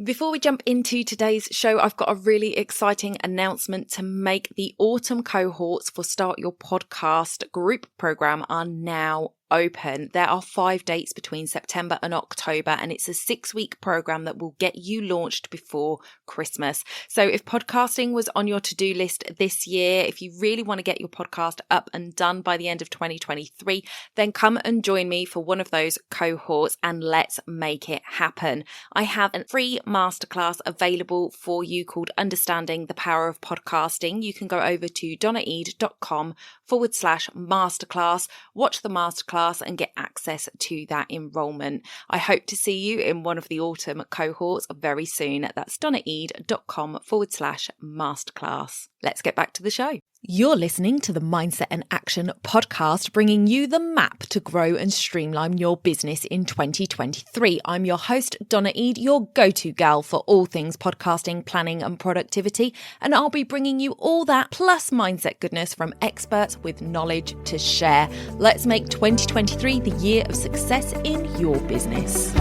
Before we jump into today's show, I've got a really exciting announcement to make. The autumn cohorts for Start Your Podcast group program are now open. There are 5 dates between September and October, and it's a 6-week program that will get you launched before Christmas. So if podcasting was on your to-do list this year, if you really want to get your podcast up and done by the end of 2023, then come and join me for one of those cohorts and let's make it happen. I have a free masterclass available for you called Understanding the Power of Podcasting. You can go over to donnaeade.com/masterclass, watch the masterclass and get access to that enrollment. I hope to see you in one of the autumn cohorts very soon. That's donnaeade.com/masterclass. Let's get back to the show. You're listening to the Mindset and Action podcast, bringing you the map to grow and streamline your business in 2023. I'm your host, Donna Eade, your go-to gal for all things podcasting, planning and productivity. And I'll be bringing you all that plus mindset goodness from experts with knowledge to share. Let's make 2023 the year of success in your business.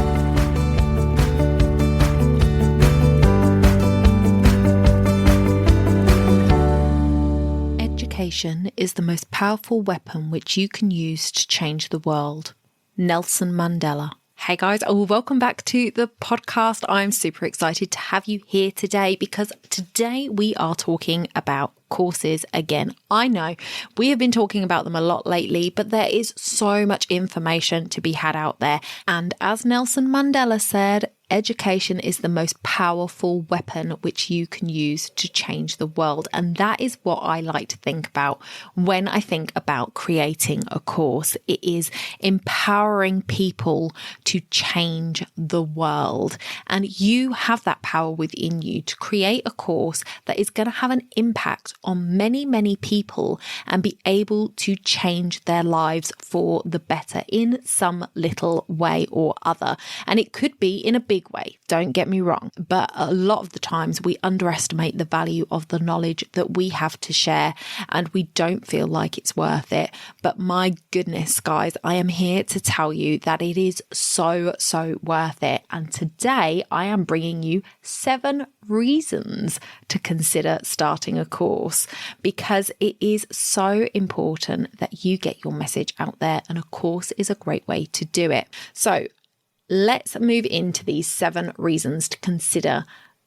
Education is the most powerful weapon which you can use to change the world. Nelson Mandela. Hey guys, welcome back to the podcast. I'm super excited to have you here today because today we are talking about courses again. I know we have been talking about them a lot lately, but there is so much information to be had out there. And as Nelson Mandela said, education is the most powerful weapon which you can use to change the world. And that is what I like to think about when I think about creating a course. It is empowering people to change the world. And you have that power within you to create a course that is going to have an impact on many, many people and be able to change their lives for the better in some little way or other. And it could be in a big way, don't get me wrong, but a lot of the times we underestimate the value of the knowledge that we have to share and we don't feel like it's worth it. But my goodness, guys, I am here to tell you that it is so worth it. And today I am bringing you 7 reasons to consider starting a course because it is so important that you get your message out there, and a course is a great way to do it. So let's move into these 7 reasons to consider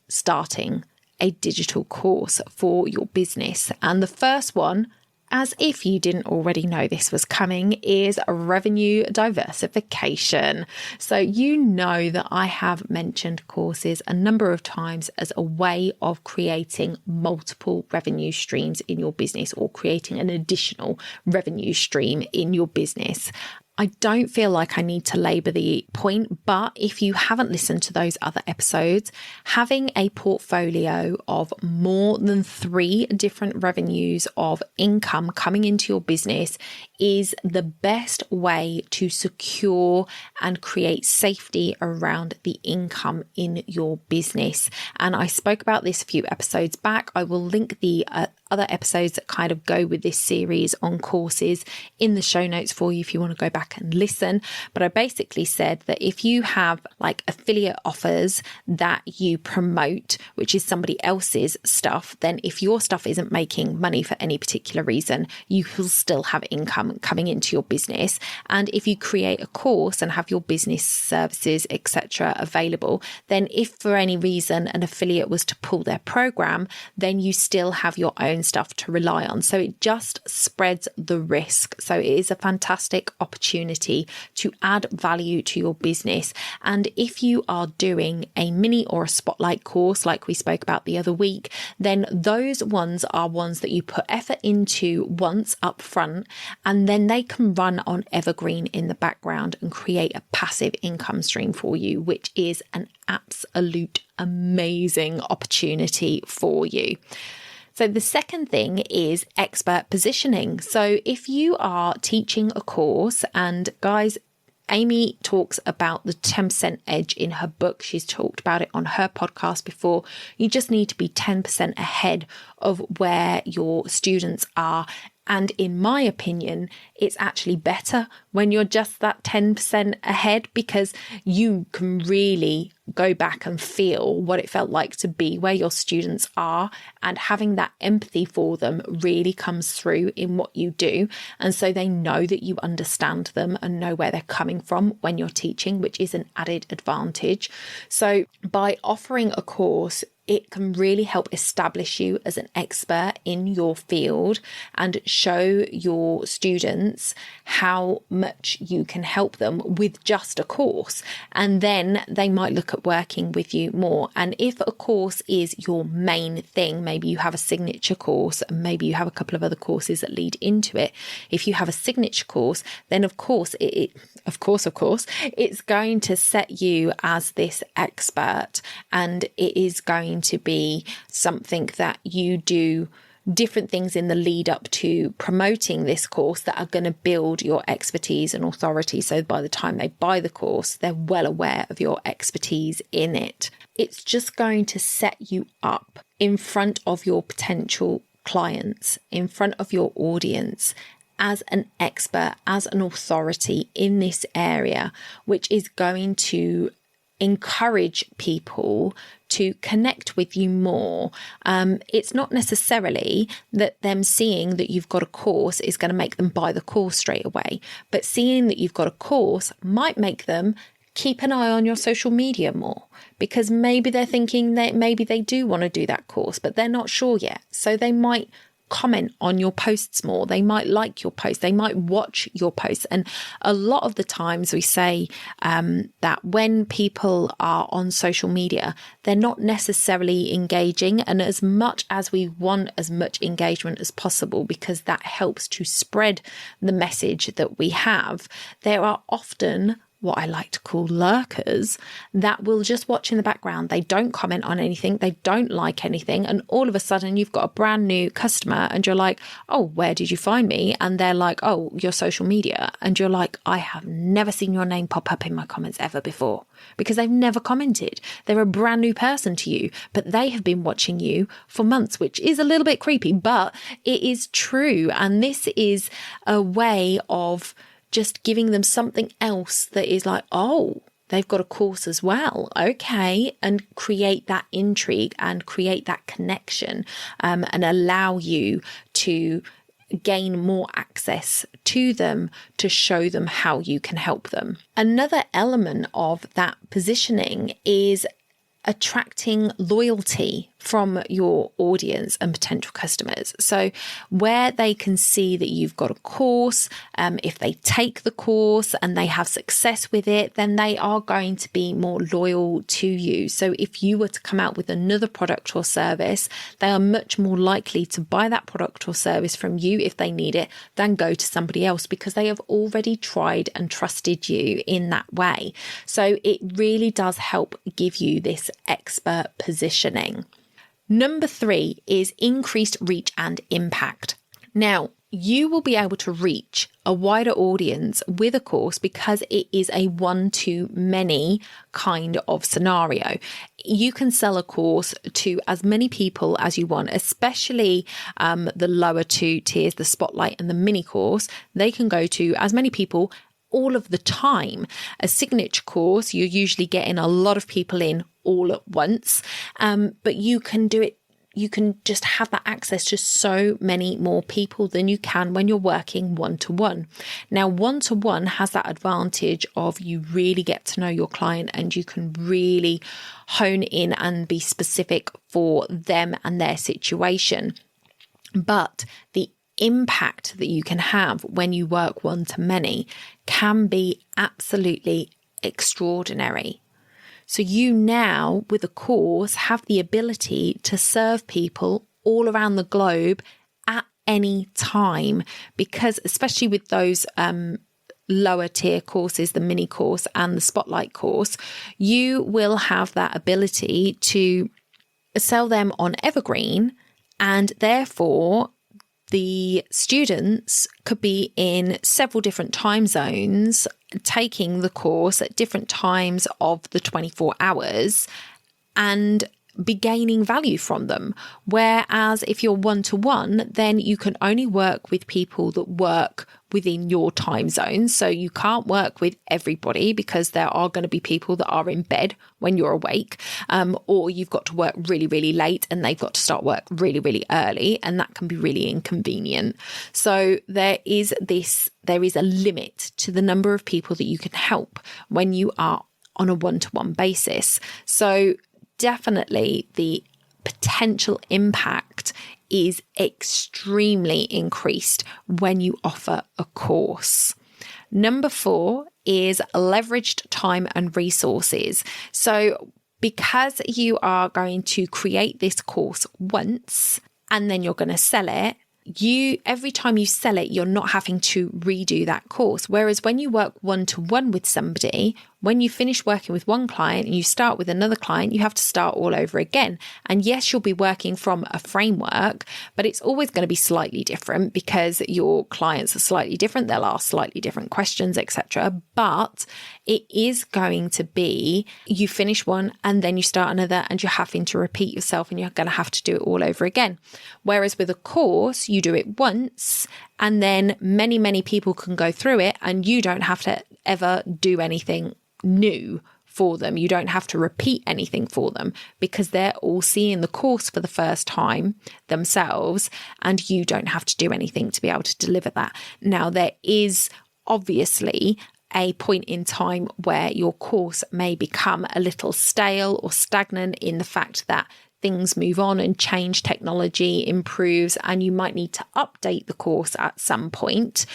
starting a digital course for your business. And the first one, as if you didn't already know this was coming, is revenue diversification. So you know that I have mentioned courses a number of times as a way of creating multiple revenue streams in your business or creating an additional revenue stream in your business. I don't feel like I need to labour the point, but if you haven't listened to those other episodes, having a portfolio of more than 3 different revenues of income coming into your business is the best way to secure and create safety around the income in your business. And I spoke about this a few episodes back. I will link the other episodes that kind of go with this series on courses in the show notes for you if you want to go back and listen. But I basically said that if you have like affiliate offers that you promote, which is somebody else's stuff, then if your stuff isn't making money for any particular reason, you will still have income coming into your business. And if you create a course and have your business services, etc. available, then if for any reason an affiliate was to pull their program, then you still have your own stuff to rely on. So it just spreads the risk. So it is a fantastic opportunity to add value to your business. And if you are doing a mini or a spotlight course like we spoke about the other week, then those ones are ones that you put effort into once up front, and then they can run on evergreen in the background and create a passive income stream for you, which is an absolute amazing opportunity for you. So the second thing is expert positioning. So if you are teaching a course, and guys, Amy talks about the 10% edge in her book. She's talked about it on her podcast before. You just need to be 10% ahead of where your students are. And in my opinion, it's actually better when you're just that 10% ahead, because you can really go back and feel what it felt like to be where your students are, and having that empathy for them really comes through in what you do. And so they know that you understand them and know where they're coming from when you're teaching, which is an added advantage. So by offering a course, it can really help establish you as an expert in your field and show your students how much you can help them with just a course. And then they might look at working with you more. And if a course is your main thing, maybe you have a signature course and maybe you have a couple of other courses that lead into it. If you have a signature course, then of course, it's going to set you as this expert, and it is going to be something that you do different things in the lead up to promoting this course that are going to build your expertise and authority. So by the time they buy the course, they're well aware of your expertise in it. It's just going to set you up in front of your potential clients, in front of your audience, as an expert, as an authority in this area, which is going to encourage people to connect with you more. It's not necessarily that them seeing that you've got a course is going to make them buy the course straight away, but seeing that you've got a course might make them keep an eye on your social media more, because maybe they're thinking that maybe they do want to do that course, but they're not sure yet. So they might comment on your posts more. They might like your posts. They might watch your posts. And a lot of the times we say that when people are on social media, they're not necessarily engaging. And as much as we want as much engagement as possible, because that helps to spread the message that we have, there are often what I like to call lurkers that will just watch in the background. They don't comment on anything. They don't like anything. And all of a sudden you've got a brand new customer and you're like, oh, where did you find me? And they're like, oh, your social media. And you're like, I have never seen your name pop up in my comments ever before, because they've never commented. They're a brand new person to you, but they have been watching you for months, which is a little bit creepy, but it is true. And this is a way of just giving them something else that is like, oh, they've got a course as well. Okay. And create that intrigue and create that connection, and allow you to gain more access to them to show them how you can help them. Another element of that positioning is attracting loyalty from your audience and potential customers. So where they can see that you've got a course, if they take the course and they have success with it, then they are going to be more loyal to you. So if you were to come out with another product or service, they are much more likely to buy that product or service from you if they need it than go to somebody else, because they have already tried and trusted you in that way. So it really does help give you this expert positioning. Number 3 is increased reach and impact. Now, you will be able to reach a wider audience with a course because it is a one-to-many kind of scenario. You can sell a course to as many people as you want, especially the lower 2 tiers, the spotlight and the mini course. They can go to as many people all of the time. A signature course, you're usually getting a lot of people in all at once, but you can do it. You can just have that access to so many more people than you can when you're working one-to-one. Now, one-to-one has that advantage of you really get to know your client and you can really hone in and be specific for them and their situation. But the impact that you can have when you work one-to-many can be absolutely extraordinary. So you now, with a course, have the ability to serve people all around the globe at any time, because especially with those lower tier courses, the mini course and the spotlight course, you will have that ability to sell them on evergreen, and therefore the students could be in several different time zones taking the course at different times of the 24 hours and be gaining value from them. Whereas if you're one-to-one, then you can only work with people that work within your time zone. So you can't work with everybody because there are going to be people that are in bed when you're awake, or you've got to work really, really late and they've got to start work really, really early. And that can be really inconvenient. So there is a limit to the number of people that you can help when you are on a one-to-one basis. So definitely the potential impact is extremely increased when you offer a course. Number 4 is leveraged time and resources. So because you are going to create this course once and then you're going to sell it, every time you sell it, you're not having to redo that course. Whereas when you work one-to-one with somebody, when you finish working with one client and you start with another client, you have to start all over again. And yes, you'll be working from a framework, but it's always going to be slightly different because your clients are slightly different. They'll ask slightly different questions, etc. But it is going to be, you finish one and then you start another and you're having to repeat yourself and you're going to have to do it all over again. Whereas with a course, you do it once and then many, many people can go through it and you don't have to ever do anything new for them. You don't have to repeat anything for them because they're all seeing the course for the first time themselves and you don't have to do anything to be able to deliver that. Now, there is obviously a point in time where your course may become a little stale or stagnant in the fact that things move on and change, technology improves, and you might need to update the course at some point.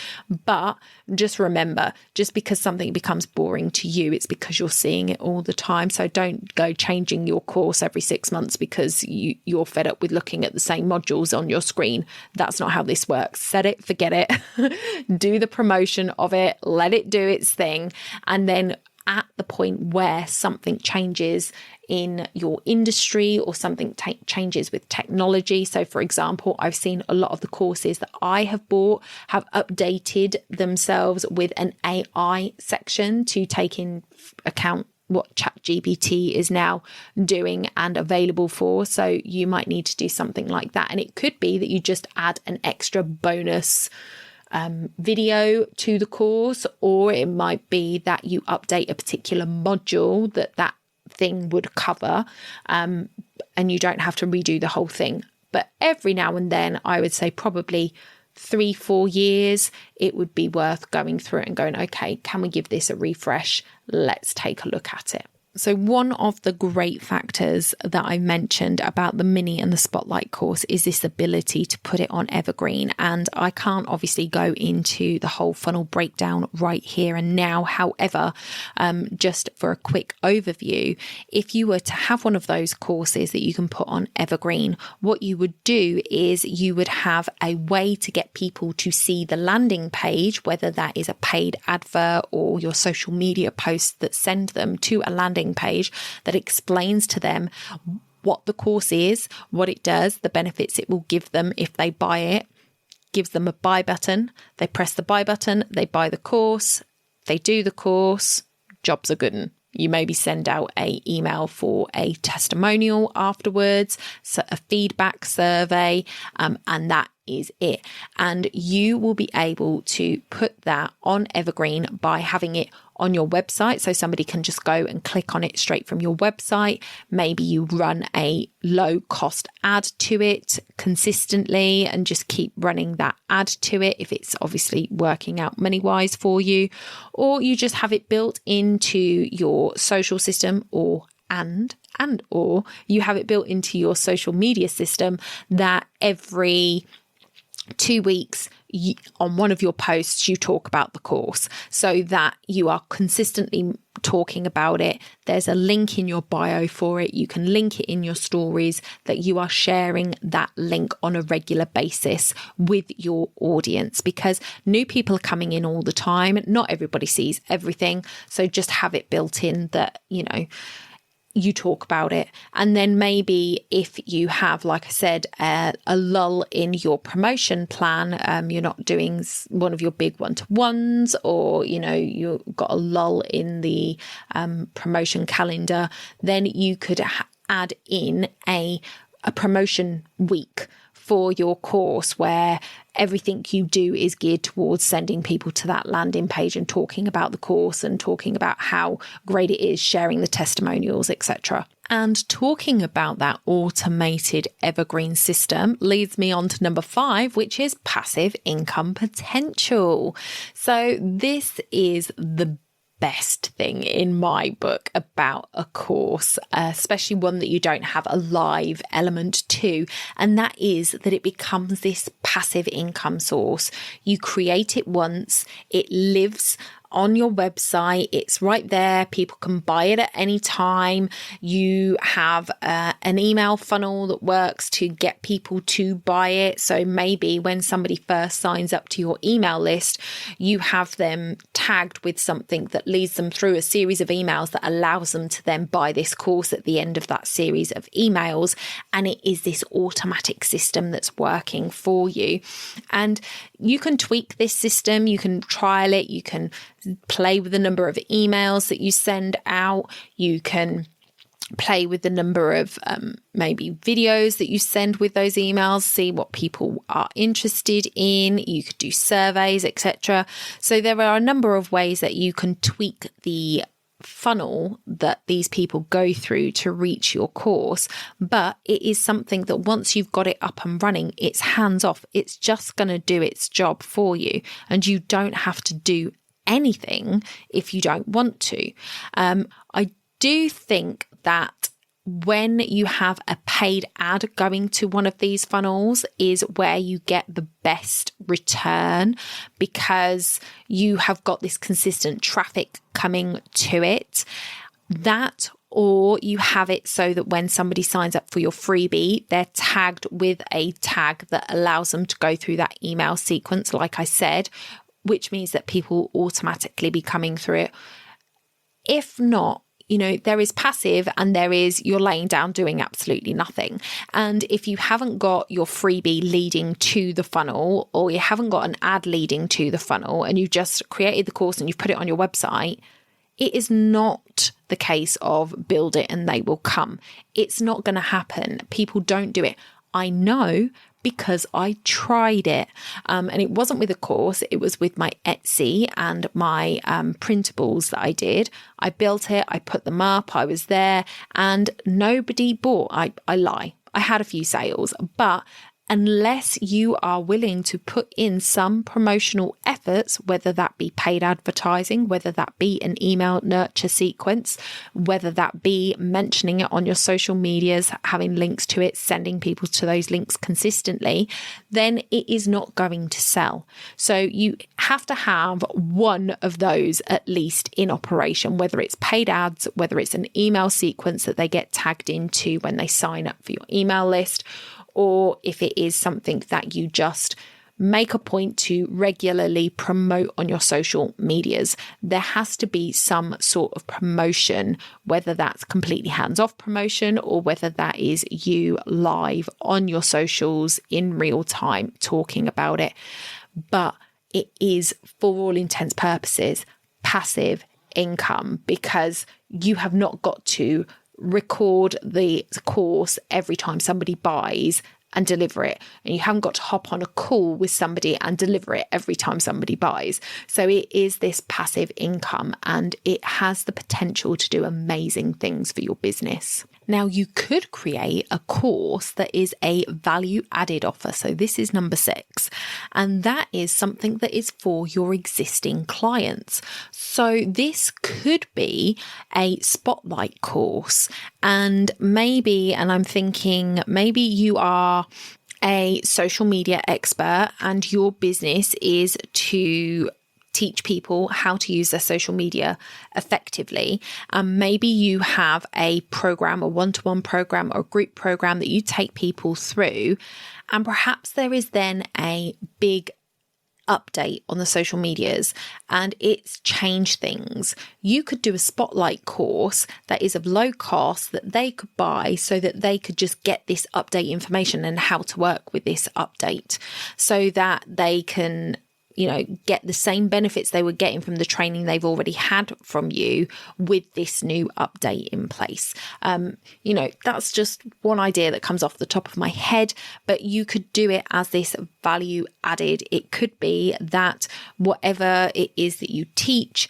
But just remember, just because something becomes boring to you, it's because you're seeing it all the time. So don't go changing your course every 6 months because you're fed up with looking at the same modules on your screen. That's not how this works. Set it, forget it, do the promotion of it, let it do its thing, and then at the point where something changes in your industry or something changes with technology. So for example, I've seen a lot of the courses that I have bought have updated themselves with an AI section to take in account what ChatGPT is now doing and available for. So you might need to do something like that. And it could be that you just add an extra bonus video to the course, or it might be that you update a particular module that thing would cover, and you don't have to redo the whole thing. But every now and then, I would say probably 3-4 years, it would be worth going through it and going, okay, can we give this a refresh? Let's take a look at it. So one of the great factors that I mentioned about the mini and the spotlight course is this ability to put it on evergreen. And I can't obviously go into the whole funnel breakdown right here and now. However, just for a quick overview, if you were to have one of those courses that you can put on evergreen, what you would do is you would have a way to get people to see the landing page, whether that is a paid advert or your social media posts that send them to a landing page that explains to them what the course is, what it does, the benefits it will give them if they buy it, gives them a buy button. They press the buy button, they buy the course, they do the course, job's a good one. You maybe send out an email for a testimonial afterwards, so a feedback survey, and that is it. And you will be able to put that on evergreen by having it on your website. So somebody can just go and click on it straight from your website. Maybe you run a low cost ad to it consistently and just keep running that ad to it if it's obviously working out money wise for you, or you just have it built into your social system, or you have it built into your social media system that every 2 weeks on one of your posts you talk about the course, so that you are consistently talking about it. There's a link in your bio for it. You can link it in your stories, that you are sharing that link on a regular basis with your audience, because new people are coming in all the time. Not everybody sees everything. So just have it built in that, you talk about it. And then maybe if you have, like I said, a lull in your promotion plan, you're not doing one of your big one-to-ones, or, you've got a lull in the promotion calendar, then you could add in a promotion week for your course where everything you do is geared towards sending people to that landing page and talking about the course and talking about how great it is, sharing the testimonials, etc. And talking about that automated evergreen system leads me on to number 5, which is passive income potential. So this is the best thing in my book about a course, especially one that you don't have a live element to, and that is that it becomes this passive income source. You create it once, it lives on your website, it's right there, people can buy it at any time. You have an email funnel that works to get people to buy it. So maybe when somebody first signs up to your email list, you have them tagged with something that leads them through a series of emails that allows them to then buy this course at the end of that series of emails. And it is this automatic system that's working for you. And you can tweak this system, you can trial it, you can play with the number of emails that you send out, you can play with the number of maybe videos that you send with those emails, see what people are interested in. You could do surveys, etc. So there are a number of ways that you can tweak the funnel that these people go through to reach your course, but it is something that once you've got it up and running, it's hands off. It's just going to do its job for you, and you don't have to do anything if you don't want to. I do think that when you have a paid ad going to one of these funnels is where you get the best return, because you have got this consistent traffic coming to it. That, or you have it so that when somebody signs up for your freebie, they're tagged with a tag that allows them to go through that email sequence, like I said, which means that people automatically be coming through it. If not, there is passive and there is you're laying down doing absolutely nothing. And if you haven't got your freebie leading to the funnel, or you haven't got an ad leading to the funnel, and you've just created the course and you've put it on your website, it is not the case of build it and they will come. It's not going to happen. People don't do it. I know, because I tried it. And it wasn't with a course, it was with my Etsy and my printables that I did. I built it, I put them up, I was there, and nobody bought. I lie. I had a few sales, but unless you are willing to put in some promotional efforts, whether that be paid advertising, whether that be an email nurture sequence, whether that be mentioning it on your social medias, having links to it, sending people to those links consistently, then it is not going to sell. So you have to have one of those at least in operation, whether it's paid ads, whether it's an email sequence that they get tagged into when they sign up for your email list, or if it is something that you just make a point to regularly promote on your social medias. There has to be some sort of promotion, whether that's completely hands-off promotion or whether that is you live on your socials in real time talking about it. But it is, for all intents and purposes, passive income, because you have not got to record the course every time somebody buys and deliver it. And you haven't got to hop on a call with somebody and deliver it every time somebody buys. So it is this passive income, and it has the potential to do amazing things for your business. Now, you could create a course that is a value added offer. So this is number 6, and that is something that is for your existing clients. So this could be a spotlight course, and I'm thinking maybe you are a social media expert and your business is to teach people how to use their social media effectively. Maybe you have a program, a one-to-one program or a group program that you take people through, and perhaps there is then a big update on the social medias and it's changed things. You could do a spotlight course that is of low cost that they could buy so that they could just get this update information and how to work with this update, so that they can get the same benefits they were getting from the training they've already had from you with this new update in place. That's just one idea that comes off the top of my head, but you could do it as this value added. It could be that whatever it is that you teach,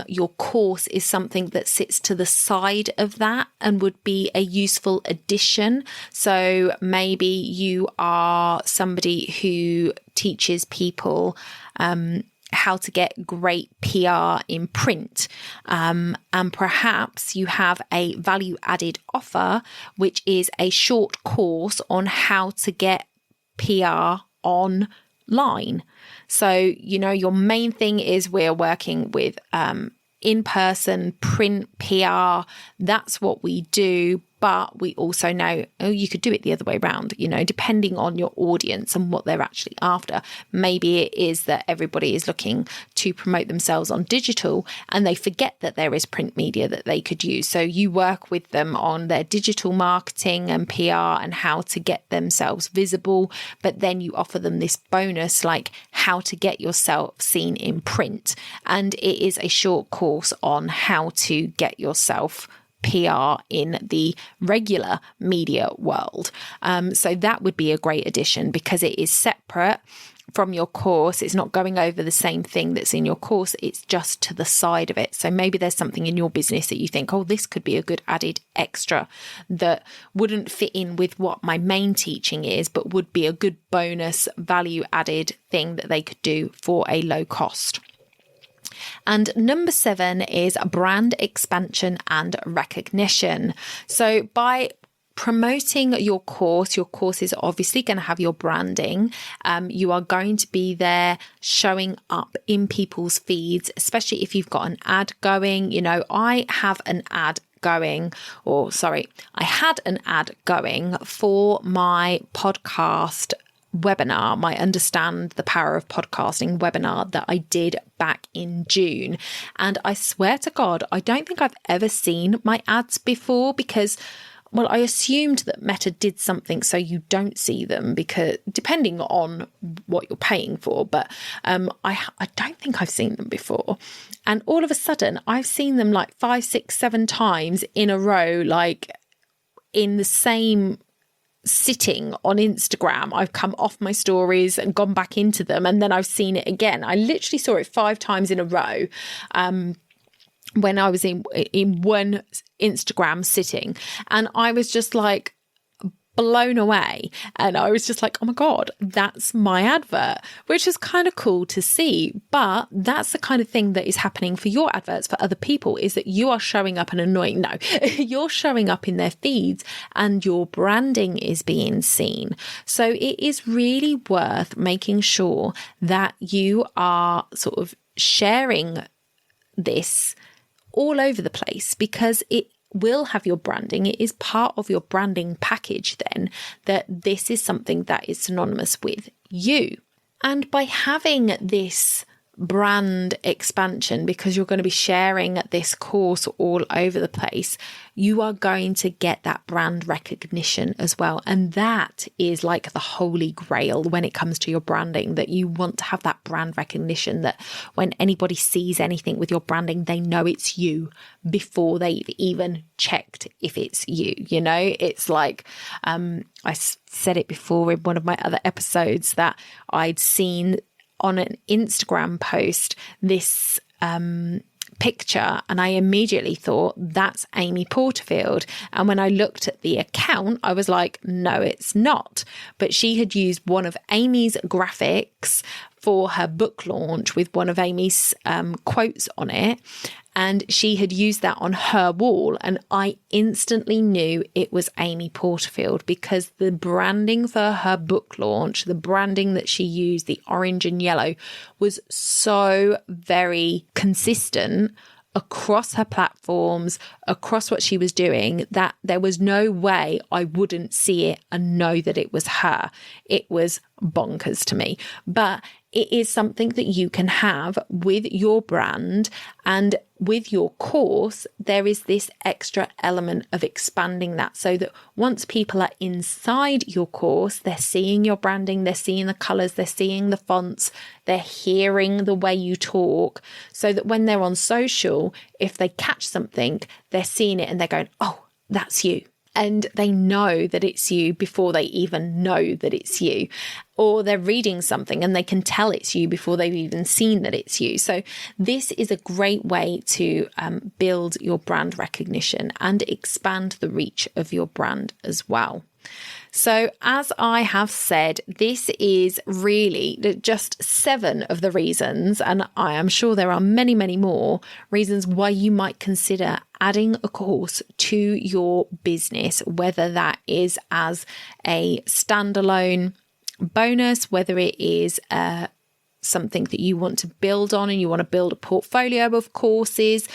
your course is something that sits to the side of that and would be a useful addition. So maybe you are somebody who teaches people how to get great PR in print. And perhaps you have a value added offer, which is a short course on how to get PR online. So, your main thing is we're working with in-person print PR. That's what we do. But we also know, you could do it the other way around, depending on your audience and what they're actually after. Maybe it is that everybody is looking to promote themselves on digital and they forget that there is print media that they could use. So you work with them on their digital marketing and PR and how to get themselves visible. But then you offer them this bonus, like how to get yourself seen in print. And it is a short course on how to get yourself PR in the regular media world. So that would be a great addition because it is separate from your course. It's not going over the same thing that's in your course. It's just to the side of it. So maybe there's something in your business that you think, this could be a good added extra that wouldn't fit in with what my main teaching is, but would be a good bonus value added thing that they could do for a low cost. And number 7 is brand expansion and recognition. So by promoting your course is obviously going to have your branding. You are going to be there showing up in people's feeds, especially if you've got an ad going. I have an ad going, I had an ad going for my podcast webinar, my Understand the Power of Podcasting webinar that I did back in June. And I swear to God, I don't think I've ever seen my ads before because, I assumed that Meta did something so you don't see them because depending on what you're paying for, but I don't think I've seen them before. And all of a sudden I've seen them like 5, 6, 7 times in a row, like in the same sitting on Instagram. I've come off my stories and gone back into them, and then I've seen it again. I literally saw it 5 times in a row when I was in one Instagram sitting, and I was just like blown away. And I was just like, oh my God, that's my advert, which is kind of cool to see. But that's the kind of thing that is happening for your adverts for other people, is that you are showing up and annoying. No, you're showing up in their feeds and your branding is being seen. So it is really worth making sure that you are sort of sharing this all over the place, because it will have your branding. It is part of your branding package then, that this is something that is synonymous with you. And by having this brand expansion, because you're going to be sharing this course all over the place, you are going to get that brand recognition as well. And that is like the holy grail when it comes to your branding, that you want to have that brand recognition, that when anybody sees anything with your branding, they know it's you before they've even checked if it's you. It's like, I said it before in one of my other episodes that I'd seen on an Instagram post this picture, and I immediately thought, that's Amy Porterfield. And when I looked at the account, I was like, no, it's not. But she had used one of Amy's graphics for her book launch with one of Amy's quotes on it. And she had used that on her wall. And I instantly knew it was Amy Porterfield, because the branding for her book launch, the branding that she used, the orange and yellow, was so very consistent across her platforms, across what she was doing, that there was no way I wouldn't see it and know that it was her. It was bonkers to me. But it is something that you can have with your brand. And with your course, there is this extra element of expanding that so that once people are inside your course, they're seeing your branding, they're seeing the colors, they're seeing the fonts, they're hearing the way you talk, so that when they're on social, if they catch something, they're seeing it and they're going, oh, that's you. And they know that it's you before they even know that it's you. Or they're reading something and they can tell it's you before they've even seen that it's you. So this is a great way to build your brand recognition and expand the reach of your brand as well. So as I have said, this is really just 7 of the reasons, and I am sure there are many, many more reasons why you might consider adding a course to your business, whether that is as a standalone bonus, whether it is something that you want to build on and you want to build a portfolio of courses.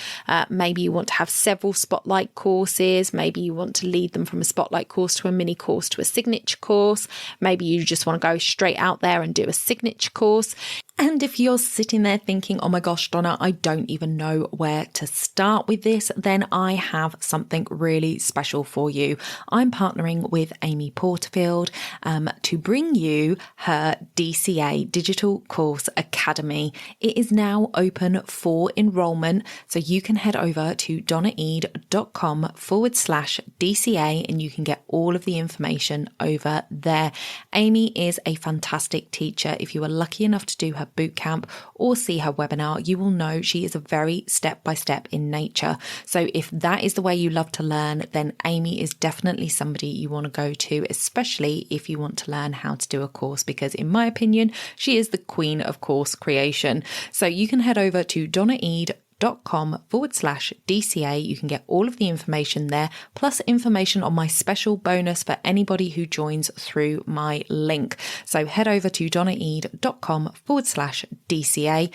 Maybe you want to have several spotlight courses. Maybe you want to lead them from a spotlight course to a mini course to a signature course. Maybe you just want to go straight out there and do a signature course. And if you're sitting there thinking, oh my gosh, Donna, I don't even know where to start with this, then I have something really special for you. I'm partnering with Amy Porterfield to bring you her DCA Digital Course Academy. It is now open for enrollment, so you can head over to donnaeade.com/DCA and you can get all of the information over there. Amy is a fantastic teacher. If you are lucky enough to do her bootcamp or see her webinar, you will know she is a very step-by-step in nature. So if that is the way you love to learn, then Amy is definitely somebody you want to go to, especially if you want to learn how to do a course, because in my opinion, she is the queen of course creation. So you can head over to donnaeade.com/DCA. You can get all of the information there, plus information on my special bonus for anybody who joins through my link. So head over to donnaeade.com/DCA.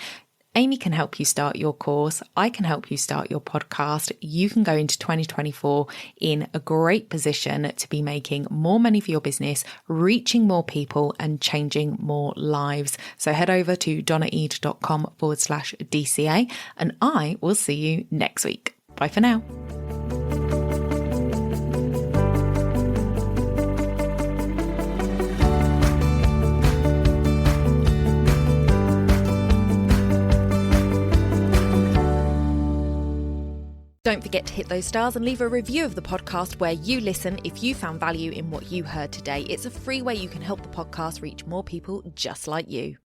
Amy can help you start your course. I can help you start your podcast. You can go into 2024 in a great position to be making more money for your business, reaching more people and changing more lives. So head over to donnaeade.com/DCA and I will see you next week. Bye for now. Don't forget to hit those stars and leave a review of the podcast where you listen if you found value in what you heard today. It's a free way you can help the podcast reach more people just like you.